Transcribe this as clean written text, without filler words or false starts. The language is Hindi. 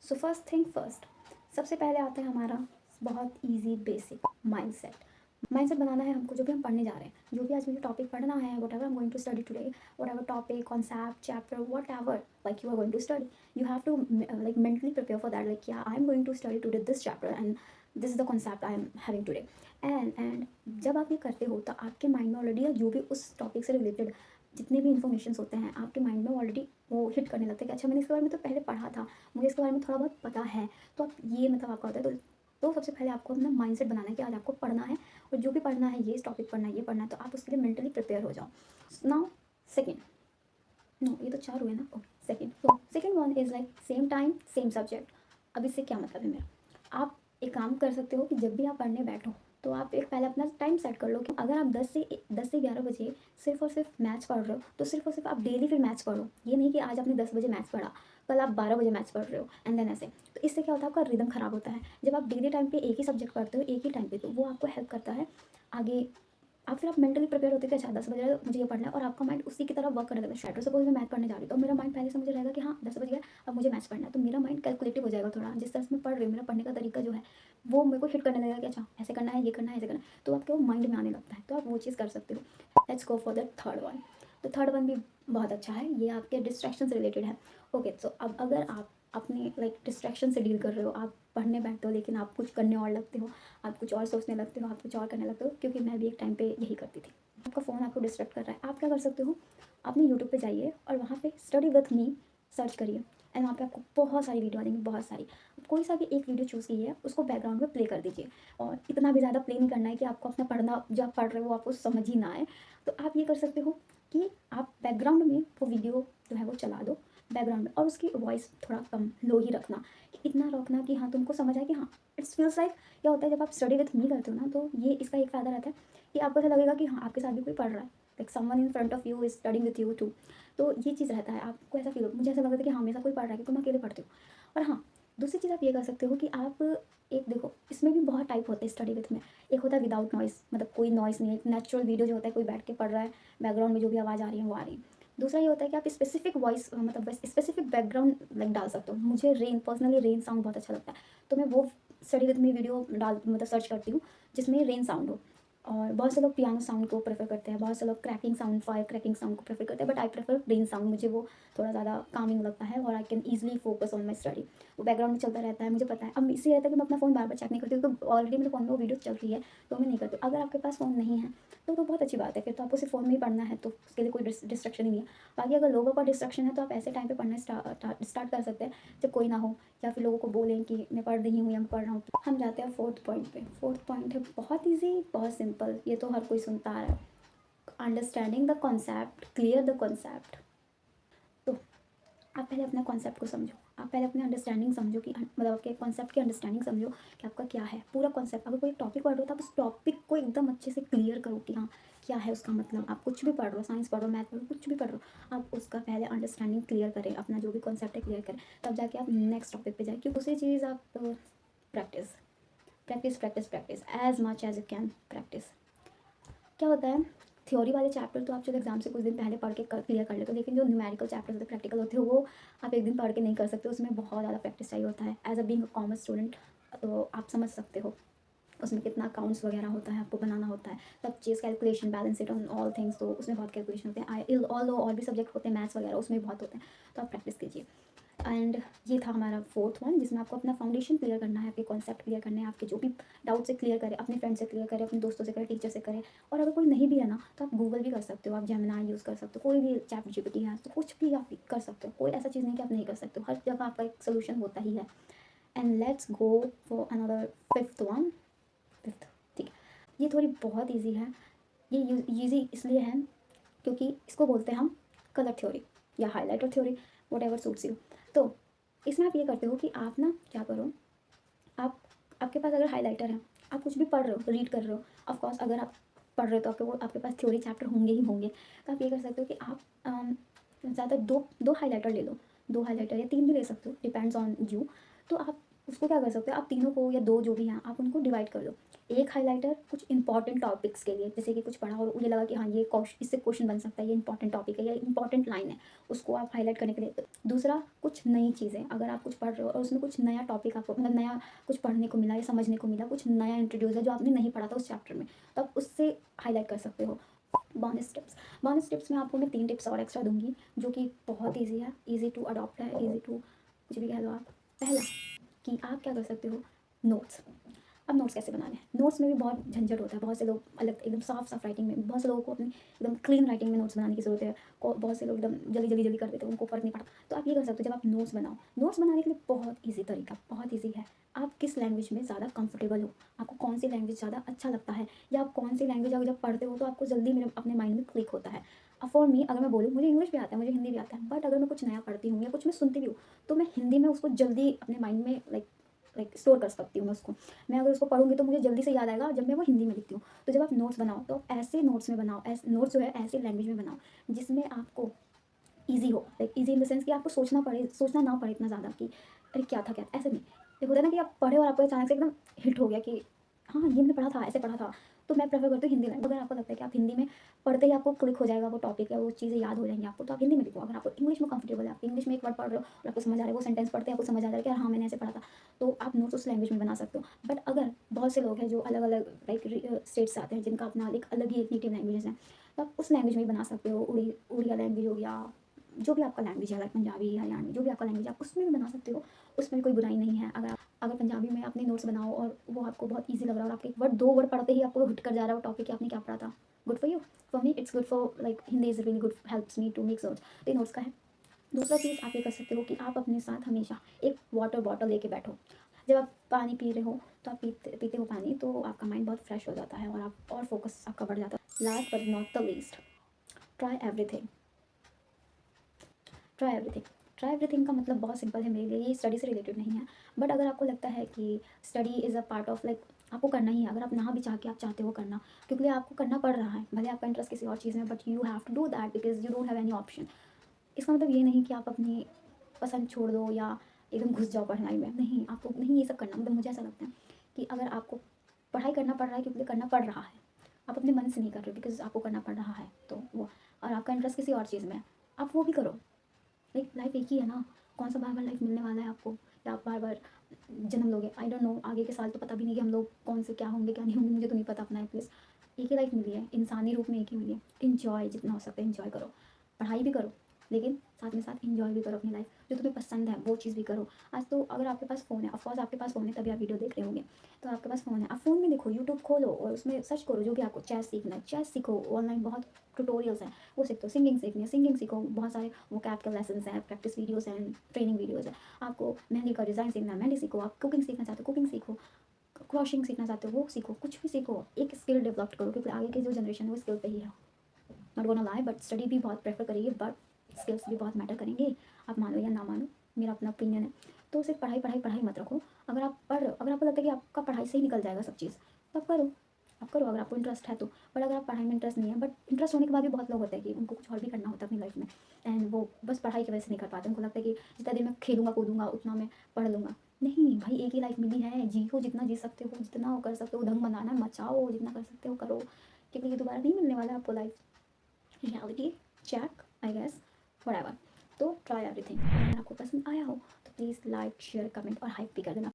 सो फर्स्ट थिंग फर्स्ट, सबसे पहले आता है हमारा बहुत ईजी बेसिक माइंडसेट। माइंडसेट बनाना है हमको, जो भी हम पढ़ने जा रहे हैं, जो भी आज मुझे टॉपिक पढ़ना है, whatever I am going to study today, whatever topic, concept, chapter, whatever like you are going to study, you have to like mentally prepare for that, like yeah I am going to study today this chapter and this is the concept I am having today. And जब आप ये करते हो तो आपके माइंड में ऑलरेडी जो भी उस टॉपिक से रिलेटेड जितने भी इन्फॉर्मेशन होते हैं आपके माइंड में ऑलरेडी वो हिट करने लगते हैं कि अच्छा मैंने इसके बारे में तो पहले पढ़ा था, मुझे इसके बारे में थोड़ा बहुत पता है। तो आप ये मतलब आपका होता है तो सबसे पहले आपको अपना माइंडसेट बनाना है कि आज आपको पढ़ना है और जो भी पढ़ना है, ये इस टॉपिक पढ़ना है, ये पढ़ना है, तो आप उसके लिए मेंटली प्रिपेयर हो जाओ। नाउ सेकेंड, नो ये तो 4 हुए ना, ओके सेकेंड, तो second one is like same time same subject. अब इससे क्या मतलब है मेरा, आप एक काम कर सकते हो कि जब भी आप पढ़ने बैठो तो आप एक पहले अपना टाइम सेट कर लो कि अगर आप 10 से 11 बजे सिर्फ और सिर्फ मैथ्स पढ़ रहे हो तो सिर्फ और सिर्फ आप डेली फिर मैथ्स पढ़ो। ये नहीं कि आज आपने 10 बजे मैथ्स पढ़ा, कल आप 12 बजे मैथ्स पढ़ रहे हो एंड देन ऐसे। तो इससे क्या होता है, आपका रिदम ख़राब होता है। जब आप डेली टाइम पे एक ही सब्जेक्ट पढ़ते हो एक ही टाइम पे, तो वो आपको हेल्प करता है आगे। आप फिर आप मेंटली प्रिपेयर होते थे, अच्छा 10 बज रहा है मुझे ये पढ़ना है, और आपका माइंड उसी की तरह वर्क करने लगता है। शैडो सपोज मैं मैथ पढ़ने जा रही हूँ तो मेरा माइंड पहले से मुझे रहेगा कि हाँ 10 बज गया, अब मुझे मैथ्स पढ़ना है, तो मेरा माइंड कैलकुलेटिव हो जाएगा थोड़ा। जिस तरह से मैं पढ़ रही हूँ, मेरा पढ़ने का तरीका जो है वो मेरे को हिट करने लगेगा कि अच्छा ऐसे करना है, ये करना है, ऐसे करना है, तो आपके वो माइंड में आने लगता है। तो आप वो चीज़ कर सकते हो। Let's go for the third one. तो थर्ड वन भी बहुत अच्छा है, ये आपके डिस्ट्रैक्शन से रिलेटेड है। ओके सो अब अगर आप अपने लाइक डिस्ट्रैक्शन से डील कर रहे हो, आप पढ़ने बैठते हो लेकिन आप कुछ करने और लगते हो, आप कुछ और सोचने लगते हो, आप कुछ और करने लगते हो, क्योंकि मैं भी एक टाइम पे यही करती थी। आपका फ़ोन आपको डिस्ट्रैक्ट कर रहा है, आप क्या कर सकते हो, अपने यूट्यूब पे जाइए और वहाँ पे स्टडी विथ मी सर्च करिए एंड वहाँ पे आपको बहुत सारी वीडियो आ जाएंगी, बहुत सारी। कोई सा भी एक वीडियो चूज़ कीजिए, उसको बैकग्राउंड में प्ले कर दीजिए, और इतना भी ज़्यादा प्ले नहीं करना है कि आपको अपना पढ़ना जो आप पढ़ रहे हो आपको समझ ही ना आए। तो आप ये कर सकते हो कि आप बैकग्राउंड में वो वीडियो जो है वो चला दो बैकग्राउंड में, और उसकी वॉइस थोड़ा कम लो ही रखना, कि इतना रखना कि हाँ तुमको समझ आए कि हाँ इट्स फील्स लाइक। क्या होता है जब आप स्टडी विथ मी करते हो ना, तो ये इसका एक फ़ायदा रहता है कि आपको ऐसा लगेगा कि हाँ आपके साथ भी कोई पढ़ रहा है, like someone in front of you is studying with you too. तो ये चीज़ रहता है, आपको ऐसा फील हो, मुझे ऐसा लगता था कि हाँ मेरे साथ कोई पढ़ रहा है क्योंकि मैं अकेले पढ़ती हूँ। और हाँ दूसरी चीज़ आप ये कर सकते हो कि आप एक देखो, इसमें भी बहुत टाइप होते हैं स्टडी विथ में। एक होता है विदाउट नॉइज़, मतलब कोई नॉइज़ नहीं है, एक नेचुरल वीडियो जो होता है, कोई बैठ के पढ़ रहा है, बैकग्राउंड में जो भी आवाज़ आ रही है वो आ रही है। दूसरा ये होता है कि आप स्पेसिफिक वॉइस मतलब स्पेसिफिक बैकग्राउंड लाइक डाल सकते हो। मुझे रेन, पर्सनली रेन साउंड बहुत अच्छा लगता है, तो मैं वो स्टडी विथ मी वीडियो डाल मतलब सर्च करती हूँ जिसमें रेन साउंड हो। और बहुत से लोग पियानो साउंड को प्रेफर करते हैं, बहुत से लोग cracking sound, fire cracking sound को प्रेफर करते हैं, but I prefer rain sound. मुझे वो थोड़ा ज़्यादा कामिंग लगता है और I can easily focus on my study. वो बैकग्राउंड में चलता रहता है, मुझे पता है। अब इससे रहता है कि मैं अपना फ़ोन बार बार चेक नहीं करती हूँ, तो ऑलरेडी मेरे फ़ोन में वो वीडियो चल रही है तो मैं नहीं करती। अगर आपके पास फ़ोन नहीं है तो बहुत अच्छी बात है, फिर तो आपको सिर्फ फ़ोन में ही पढ़ना है, तो उसके लिए कोई डिस्ट्रक्शन ही नहीं है। बाकी अगर लोगों का डिस्ट्रक्शन है तो आप ऐसे टाइम पे पढ़ना स्टार्ट कर सकते हैं जब कोई ना हो, या फिर लोगों को बोलें कि मैं पढ़ रही हूँ या मैं पढ़ रहा हूँ। हम जाते हैं फोर्थ पॉइंट पे। फोर्थ पॉइंट है बहुत ईजी, बहुत सिंपल, ये तो हर कोई सुनता आ रहा है। Understanding the concept, clear the concept. तो आप पहले अपना कॉन्सेप्ट को समझो, आप पहले अपने अंडरस्टैंडिंग समझो कि मतलब आपके कॉन्सेप्ट की अंडरस्टैंडिंग समझो कि आपका क्या है पूरा कॉन्सेप्ट। अगर कोई टॉपिक पढ़ रहे हो तो आप उस टॉपिक को एकदम अच्छे से क्लियर करो कि हाँ क्या है उसका मतलब। आप कुछ भी पढ़ रहे हो, साइंस पढ़ रहे हो, मैथ पढ़ रहे हो, कुछ भी पढ़ रहे हो, आप उसका पहले अंडरस्टैंडिंग क्लियर करें, अपना जो भी कॉन्सेप्ट है क्लियर करें, तब जाके आप नेक्स्ट टॉपिक पे जाए। क्योंकि दूसरी चीज़ आप practice practice practice practice as much as you can practice. क्या होता है, थ्योरी वाले चैप्टर तो आप चलो एग्जाम से कुछ दिन पहले पढ़ के क्लियर कर लेते हो, लेकिन जो न्यूमेरिकल चैप्टर होते हैं, प्रैक्टिकल होते हैं, वो आप एक दिन पढ़ के नहीं कर सकते, उसमें बहुत ज़्यादा प्रैक्टिस चाहिए होता है। As a being a commerce student तो आप समझ सकते हो उसमें कितना अकाउंट्स वगैरह होता है, आपको बनाना होता है सब चीज़, calculation, balance sheet on all things, तो उसमें बहुत कैलकुलेशन होते हैं। आई ऑल और भी सब्जेक्ट होते हैं, मैथ्स वगैरह, उसमें बहुत होते हैं, तो आप प्रैक्टिस कीजिए। एंड ये था हमारा फोर्थ वन, जिसमें आपको अपना फाउंडेशन क्लियर करना है, आपके कॉन्सेप्ट क्लियर करने हैं, आपके जो भी डाउट से क्लियर करें, अपने फ्रेंड से क्लियर करें, अपने दोस्तों से करें, टीचर से करें। और अगर कोई नहीं भी है ना तो आप गूगल भी कर सकते हो, आप जेमिनाई यूज़ कर सकते हो, कोई भी चैट जीपीटी है, तो कुछ भी आप कर सकते हो। कोई ऐसा चीज़ नहीं कि आप नहीं कर सकते हो, हर जगह आपका एक सोल्यूशन होता ही है। And let's go for another fifth one. Fifth, ठीक है, ये थोड़ी बहुत ईजी है। ये ईजी इसलिए है क्योंकि इसको बोलते हैं हम कलर थ्योरी या highlighter theory, what ever suits you. तो इसमें आप ये करते हो कि आप ना क्या करो, आप आपके पास अगर हाईलाइटर है, आप कुछ भी पढ़ रहे हो, रीड कर रहे हो, ऑफ कोर्स अगर आप पढ़ रहे हो तो आपके पास थ्योरी चैप्टर होंगे ही होंगे, तो आप ये कर सकते हो कि आप ज़्यादा दो दो हाईलाइटर ले लो, 2 हाईलाइटर या 3 भी ले सकते हो, डिपेंड्स ऑन यू। तो आप उसको क्या कर सकते हो आप, तीनों को या दो जो भी हैं आप उनको डिवाइड कर दो। एक हाइलाइटर कुछ इंपॉर्टेंट टॉपिक्स के लिए, जैसे कि कुछ पढ़ा और मुझे लगा कि हाँ ये इससे क्वेश्चन बन सकता है, ये इंपॉर्टेंट टॉपिक है या इंपॉर्टेंट लाइन है, उसको आप हाईलाइट करने के लिए। दूसरा कुछ नई चीज़ें, अगर आप कुछ पढ़ रहे हो और उसमें कुछ नया टॉपिक आपको मतलब नया कुछ पढ़ने को मिला या समझने को मिला, कुछ नया इंट्रोड्यूस है जो आपने नहीं पढ़ा था उस चैप्टर में, तो आप उससे हाईलाइट कर सकते हो। बोनस टिप्स में आपको मैं 3 टिप्स और एक्स्ट्रा दूंगी जो कि बहुत ईजी है, ईजी टू अडॉप्ट है, ईजी टू कुछ भी कह लो आप। पहला कि आप क्या कर सकते हो, नोट्स। अब नोट्स कैसे बनाने हैं, नोट्स में भी बहुत झंझट होता है, बहुत से लोग अलग एकदम साफ राइटिंग में, बहुत से लोगों को अपनी एकदम क्लीन राइटिंग में नोट्स बनाने की ज़रूरत है, बहुत से लोग एकदम जल्दी कर देते हैं, उनको फ़र्क नहीं पड़ता। तो आप ये कर सकते हो, जब आप नोट्स बनाओ, नोट्स बनाने के लिए बहुत ईजी तरीका, बहुत ईजी है। आप किस लैंग्वेज में ज़्यादा कंफर्टेबल हो, आपको कौन सी लैंग्वेज ज़्यादा अच्छा लगता है, या आप कौन सी लैंग्वेज अगर जब पढ़ते हो तो आपको जल्दी मेरे अपने माइंड में क्लिक होता है। अब फॉर मी अगर मैं बोलूँ, मुझे इंग्लिश भी आता है, मुझे हिंदी भी आता है, बट अगर मैं कुछ नया पढ़ती हूँ या कुछ मैं सुनती भी हूँ तो मैं हिंदी में उसको जल्दी अपने माइंड में लाइक स्टोर कर सकती हूँ मैं उसको। मैं अगर उसको पढ़ूंगी तो मुझे जल्दी से याद आएगा जब मैं वो हिंदी में लिखती हूँ। तो जब आप नोट्स बनाओ तो आप ऐसे नोट्स में बनाओ, ऐसे नोट्स जो है ऐसे लैंग्वेज में बनाओ जिसमें आपको ईजी हो, like easy in the sense कि आपको सोचना ना पड़े इतना ज़्यादा कि अरे क्या था, क्या ऐसे नहीं। एक होता है ना कि आप पढ़े और आपको अचानक से एकदम हिट हो गया कि हाँ ये मैंने पढ़ा था, ऐसे पढ़ा था। तो मैं प्रेफर करती हूँ हिंदी में। अगर आपको लगता है कि आप हिंदी में पढ़ते ही आपको क्लिक हो जाएगा वो टॉपिक या वो चीज़ें याद हो जाएंगी आपको, तो आप हिंदी में लिखो। अगर आपको इंग्लिश में कंफर्टेबल है, आप इंग्लिश में एक वर्ड पढ़ रहे हो और आपको समझ आ रहा है, वो सेंटेंस पढ़ते हैं आपको समझ आ रहा है कि हाँ मैंने ऐसे पढ़ा था, तो आप नोट्स उस लैंग्वेज में बना सकते हो। बट अगर बहुत से लोग हैं जो अलग अलग लाइक स्टेट से आते हैं जिनका अपना एक अलग ही एक नेटिव लैंग्वेज है, तो आप उस लैंग्वेज में ही बना सकते हो। उड़िया लैंग्वेज हो गया, जो भी आपका लैंग्वेज है, लाइक पंजाबी, हरियाणवी, जो भी आपका लैंग्वेज है आप उसमें भी बना सकते हो। उसमें कोई बुराई नहीं है। अगर पंजाबी में अपने नोट्स बनाओ और वो आपको बहुत ईजी लग रहा है और आपके एक वर्ड दो वर्ड पढ़ते ही आपको हिट कर जा रहा है वो टॉपिक, आपने क्या पढ़ा था, good for you. For me it's good for like Hindi is really good, helps me to make notes. तो ये नोट्स का है। दूसरा चीज़ आप ये कर सकते हो कि आप अपने साथ हमेशा एक वाटर बॉटल लेके बैठो। जब आप पानी पी रहे हो तो आप पीते पीते हो पानी, तो आपका माइंड बहुत फ्रेश हो जाता है और आप और फोकस आपका बढ़ जाता है। Last but not the least, try everything. Try everything का मतलब बहुत सिंपल है मेरे लिए, ये स्टडी से रिलेटेड नहीं है। बट अगर आपको लगता है कि study is a part of like आपको करना ही है, अगर आप ना भी चाह के आप चाहते हो करना, क्योंकि आपको करना पड़ रहा है, भले आपका इंटरेस्ट किसी और चीज़ में, but you have to do that because you don't have any option. इसका मतलब ये नहीं कि आप अपनी पसंद छोड़ दो या एकदम घुस जाओ पढ़ाई में, नहीं, आपको नहीं ये सब करना। मतलब मुझे ऐसा लगता है कि अगर आपको पढ़ाई करना पड़ रहा है क्योंकि करना पड़ रहा है, आप अपने मन से नहीं कर रहे हो, बिकॉज आपको करना पड़ रहा है, तो वो, और आपका इंटरेस्ट किसी और चीज़ में है, आप वो भी करो। लाइक लाइफ एक ही है ना, कौन सा बार बार लाइफ मिलने वाला है आपको, या आप बार बार जन्म लोगे, आई डोंट नो। आगे के साल तो पता भी नहीं कि हम लोग कौन से क्या होंगे क्या नहीं होंगे, मुझे तो नहीं पता अपना प्लीज़। एक ही लाइफ मिली है, इंसानी रूप में एक ही मिली है। इन्जॉय जितना हो सकता है इन्जॉय करो, पढ़ाई भी करो, लेकिन साथ में साथ इन्जॉय भी करो अपनी लाइफ। जो तुम्हें पसंद है वो चीज़ भी करो। आज तो अगर आपके पास फ़ोन है, ऑफकोर्स आपके पास फ़ोन है तभी आप वीडियो देख रहे होंगे, तो आपके पास फ़ोन है, आप फ़ोन में देखो, यूट्यूब खोलो और उसमें सर्च करो जो भी आपको चेस सीखना है, चेस सीखो। ऑनलाइन बहुत ट्यूटोरियल्स हैं, वो सीखो। सिंगिंग सीखनी है, सिंगिंग सीखो, बहुत सारे वो कैप के लेसन हैं, प्रैक्टिस वीडियोज़ हैं, ट्रेनिंग वीडियोज़ है। आपको मेहंदी का डिज़ाइन सीखना है, मेहंदी सीखो। आप कुकिंग सीखना चाहते हो, कुकिंग सीखो। क्रॉशिंग सीखना चाहते हो, वो सीखो। कुछ भी सीखो, एक स्किल डेवलप करो, क्योंकि आगे की जो जनरेशन है वो स्किल पे ही है। Not gonna lie, but study भी बहुत प्रेफर करेगी, बट स्किल्स भी बहुत मैटर करेंगे। आप मानो या ना मानो, मेरा अपना ओपिनियन है। तो सिर्फ पढ़ाई पढ़ाई पढ़ाई मत रखो। अगर आप पढ़ रहे हो, अगर आपको लगता है कि आपका पढ़ाई से ही निकल जाएगा सब चीज़, तो आप करो अगर आपको इंटरेस्ट है तो। बट अगर आप पढ़ाई में इंटरेस्ट नहीं है, बट इंटरेस्ट होने के बाद भी बहुत लोग होते हैं कि उनको कुछ और भी करना होता है अपनी लाइफ में, एंड वो बस पढ़ाई की वजह से नहीं कर पाते। उनको लगता है कि जितना देर मैं खेलूंगा कूदूंगा उतना मैं पढ़ लूँगा। नहीं भाई, एक ही लाइफ मिली है, जियो जितना जी सकते हो, जितना वो कर सकते हो, ढंग बनाना है, मचाओ, जितना कर सकते हो करो, क्योंकि ये दोबारा नहीं मिलने वाला है आपको life. Reality check, I guess, whatever. तो ट्राई एवरीथिंग। अगर आपको पसंद आया हो तो प्लीज़ लाइक शेयर कमेंट और हाइप भी कर देना।